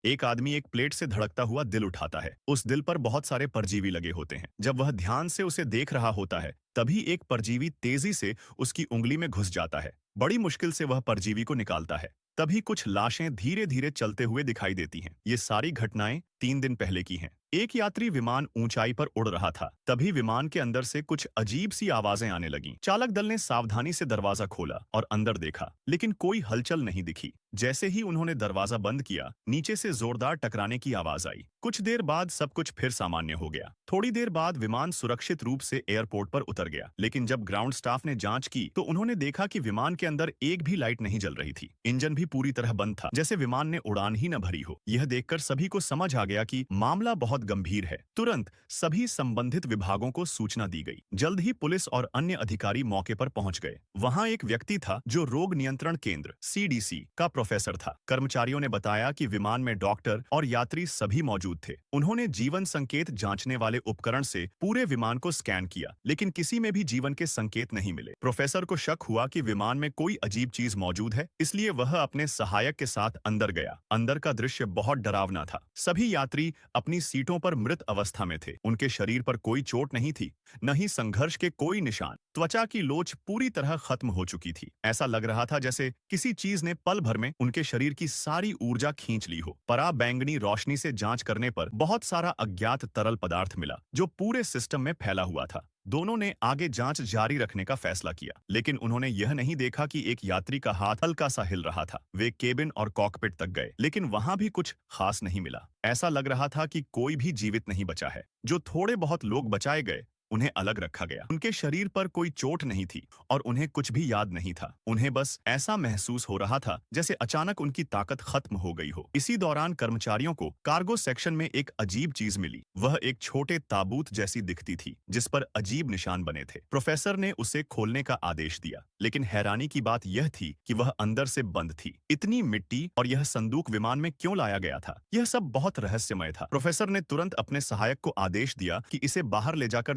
एक आदमी एक प्लेट से धड़कता हुआ दिल उठाता है। उस दिल पर बहुत सारे परजीवी लगे होते हैं। जब वह ध्यान से उसे देख रहा होता है, तभी एक परजीवी तेजी से उसकी उंगली में घुस जाता है। बड़ी मुश्किल से वह परजीवी को निकालता है। तभी कुछ लाशें धीरे धीरे चलते हुए दिखाई देती हैं। ये सारी घटनाएं 3 दिन पहले की हैं। एक यात्री विमान ऊंचाई पर उड़ रहा था। तभी विमान के अंदर से कुछ अजीब सी आवाजें आने लगीं। चालक दल ने सावधानी से दरवाजा खोला और अंदर देखा, लेकिन कोई हलचल नहीं दिखी। जैसे ही उन्होंने दरवाजा बंद किया, नीचे से जोरदार टकराने की आवाज आई। कुछ देर बाद सब कुछ फिर सामान्य हो गया। थोड़ी देर बाद विमान सुरक्षित रूप से एयरपोर्ट पर उतर गया, लेकिन जब ग्राउंड स्टाफ ने जांच की तो उन्होंने देखा कि विमान के अंदर एक भी लाइट नहीं जल रही थी। इंजन भी पूरी तरह बंद था, जैसे विमान ने उड़ान ही न भरी हो। यह देखकर सभी को समझ आ गया कि मामला बहुत गंभीर है। तुरंत सभी संबंधित विभागों को सूचना दी गई। जल्द ही पुलिस और अन्य अधिकारी मौके पर पहुंच गए। वहां एक व्यक्ति था जो रोग नियंत्रण केंद्र (CDC) का प्रोफेसर था। कर्मचारियों ने बताया कि विमान में डॉक्टर और यात्री सभी मौजूद थे। उन्होंने जीवन संकेत जांचने वाले उपकरण से पूरे विमान को स्कैन किया, लेकिन किसी में भी जीवन के संकेत नहीं मिले। प्रोफेसर को शक हुआ कि विमान में कोई अजीब चीज मौजूद है, इसलिए वह अपने सहायक के साथ अंदर गया। अंदर का दृश्य बहुत डरावना था। सभी यात्री अपनी सीटों पर मृत अवस्था में थे। उनके शरीर पर कोई चोट नहीं थी, न ही संघर्ष के कोई निशान। त्वचा की लोच पूरी तरह खत्म हो चुकी थी। ऐसा लग रहा था जैसे किसी चीज ने पल भर में उनके शरीर की सारी ऊर्जा खींच ली हो। पराबैंगनी रोशनी से जांच करने पर बहुत सारा अज्ञात तरल पदार्थ मिला, जो पूरे सिस्टम में फैला हुआ था। दोनों ने आगे जांच जारी रखने का फैसला किया, लेकिन उन्होंने यह नहीं देखा कि एक यात्री का हाथ हल्का सा हिल रहा था। वे केबिन और कॉकपिट तक गए, लेकिन वहां भी कुछ खास नहीं मिला। ऐसा लग रहा था कि कोई भी जीवित नहीं बचा है। जो थोड़े बहुत लोग बचाए गए, उन्हें अलग रखा गया। उनके शरीर पर कोई चोट नहीं थी और उन्हें कुछ भी याद नहीं था। उन्हें बस ऐसा महसूस हो रहा था जैसे अचानक उनकी ताकत खत्म हो गई हो। इसी दौरान कर्मचारियों को कार्गो सेक्शन में एक अजीब चीज मिली। वह एक छोटे ताबूत जैसी दिखती थी, जिस पर अजीब निशान बने थे। प्रोफेसर ने उसे खोलने का आदेश दिया, लेकिन हैरानी की बात यह थी कि वह अंदर से बंद थी। इतनी मिट्टी और यह संदूक विमान में क्यों लाया गया था, यह सब बहुत रहस्यमय था। प्रोफेसर ने तुरंत अपने सहायक को आदेश दिया कि इसे बाहर ले जाकर